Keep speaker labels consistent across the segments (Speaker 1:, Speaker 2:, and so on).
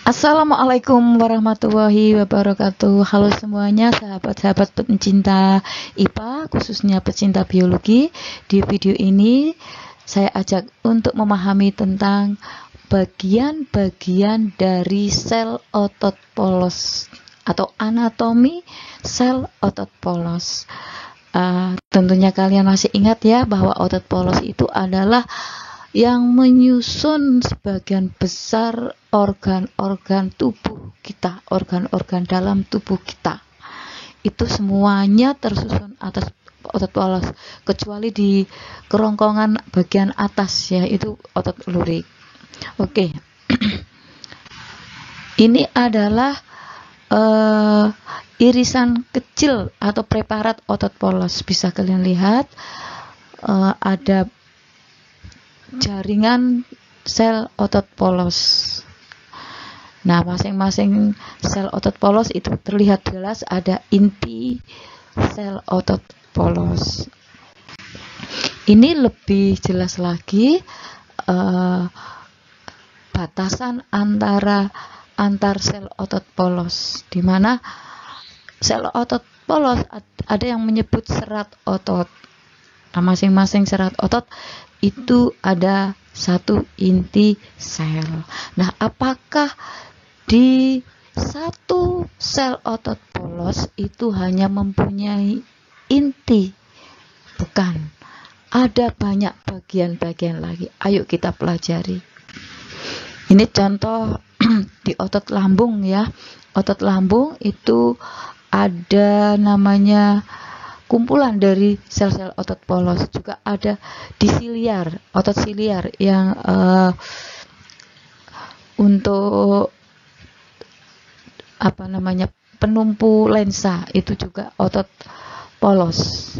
Speaker 1: Assalamualaikum warahmatullahi wabarakatuh. Halo semuanya, sahabat-sahabat pencinta IPA, khususnya pecinta biologi. Di video ini saya ajak untuk memahami tentang bagian-bagian dari sel otot polos atau anatomi sel otot polos. Tentunya kalian masih ingat ya bahwa otot polos itu adalah yang menyusun sebagian besar organ-organ tubuh kita, organ-organ dalam tubuh kita. Itu semuanya tersusun atas otot polos, kecuali di kerongkongan bagian atas ya, itu otot lurik. Oke. Ini adalah irisan kecil atau preparat otot polos. Bisa kalian lihat ada jaringan sel otot polos. Nah, masing-masing sel otot polos itu terlihat jelas ada inti sel otot polos. Ini lebih jelas lagi batasan antar sel otot polos, di mana sel otot polos ada yang menyebut serat otot. Nah, masing-masing serat otot itu ada satu inti sel. Nah, apakah di satu sel otot polos itu hanya mempunyai inti? Bukan. Ada banyak bagian-bagian lagi. Ayo kita pelajari. Ini contoh di otot lambung ya. Otot lambung itu ada namanya kumpulan dari sel-sel otot polos. Juga ada di siliar, otot siliar yang untuk penumpu lensa, itu juga otot polos.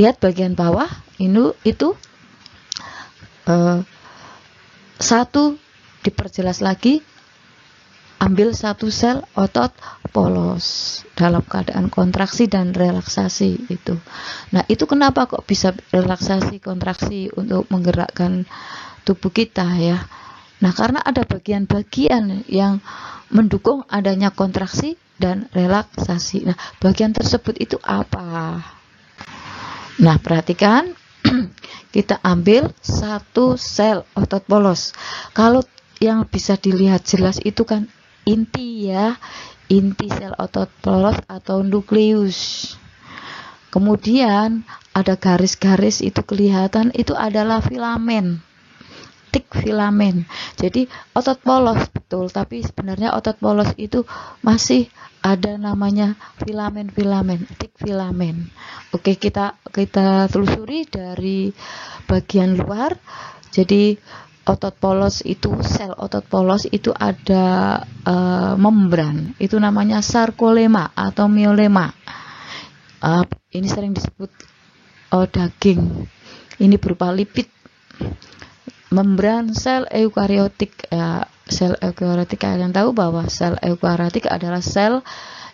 Speaker 1: Lihat bagian bawah, itu satu diperjelas lagi. Ambil satu sel otot polos dalam keadaan kontraksi dan relaksasi itu. Nah, itu kenapa kok bisa relaksasi, kontraksi untuk menggerakkan tubuh kita ya. Nah, karena ada bagian-bagian yang mendukung adanya kontraksi dan relaksasi. Nah, bagian tersebut itu apa? Nah, perhatikan. Kita ambil satu sel otot polos. Kalau yang bisa dilihat jelas itu kan inti ya, inti sel otot polos atau nukleus. Kemudian ada garis-garis itu kelihatan, itu adalah filamen, tik filamen. Jadi otot polos betul, tapi sebenarnya otot polos itu masih ada namanya filamen-filamen, tik filamen. Oke, kita telusuri dari bagian luar. Jadi otot polos itu, sel otot polos itu ada membran, itu namanya sarkolema atau miolema. Ini sering disebut daging, ini berupa lipid. Membran sel eukariotik, sel eukariotik, kalian tahu bahwa sel eukariotik adalah sel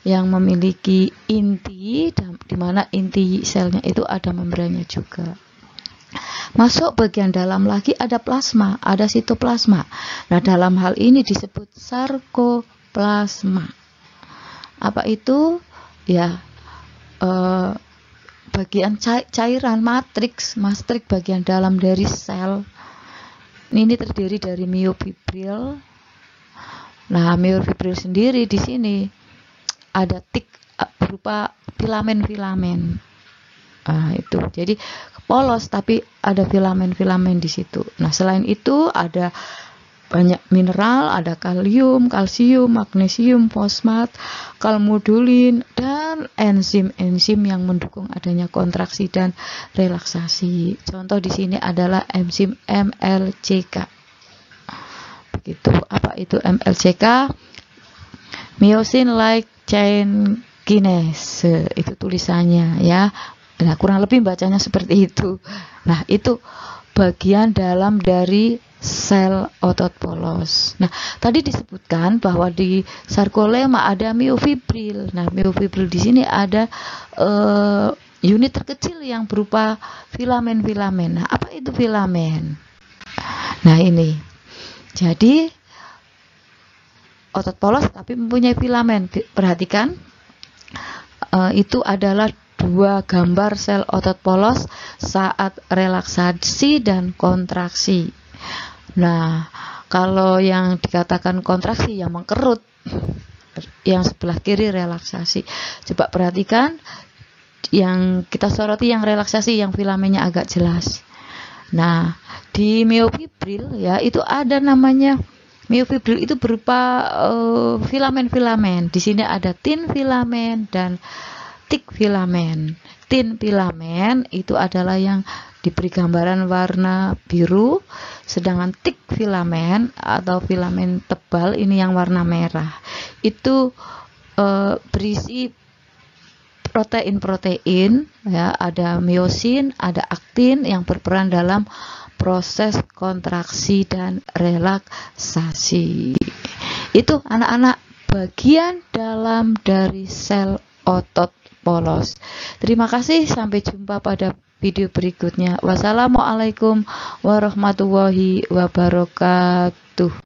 Speaker 1: yang memiliki inti, di mana inti selnya itu ada membrannya juga. Masuk bagian dalam lagi ada plasma, ada sitoplasma. Nah, dalam hal ini disebut sarkoplasma. Apa itu? Ya, bagian cairan matriks bagian dalam dari sel. Ini terdiri dari miofibril. Nah, miofibril sendiri di sini ada tik berupa filamen-filamen. Itu. Jadi polos tapi ada filamen-filamen di situ. Nah, selain itu ada banyak mineral, ada kalium, kalsium, magnesium, fosfat, kalmodulin, dan enzim-enzim yang mendukung adanya kontraksi dan relaksasi. Contoh di sini adalah enzim MLCK. Begitu. Apa itu MLCK? Myosin light chain kinase, itu tulisannya ya. Nah, kurang lebih bacanya seperti itu. Nah, itu bagian dalam dari sel otot polos. Nah, tadi disebutkan bahwa di sarkolema ada miofibril. Nah, miofibril di sini ada unit terkecil yang berupa filamen-filamen. Nah, apa itu filamen? Nah, ini. Jadi otot polos tapi mempunyai filamen. Perhatikan, itu adalah dua gambar sel otot polos saat relaksasi dan kontraksi. Nah, kalau yang dikatakan kontraksi yang mengkerut, yang sebelah kiri relaksasi. Coba perhatikan, yang kita soroti yang relaksasi, yang filamennya agak jelas. Nah, di miofibril ya itu ada namanya miofibril, itu berupa filamen-filamen. Di sini ada tin filamen dan thick filamen. Tin filamen itu adalah yang diberi gambaran warna biru, sedangkan thick filamen atau filamen tebal ini yang warna merah. Itu berisi protein-protein ya, ada miosin, ada aktin yang berperan dalam proses kontraksi dan relaksasi. Itu anak-anak bagian dalam dari sel otot polos. Terima kasih, sampai jumpa pada video berikutnya. Wassalamualaikum warahmatullahi wabarakatuh.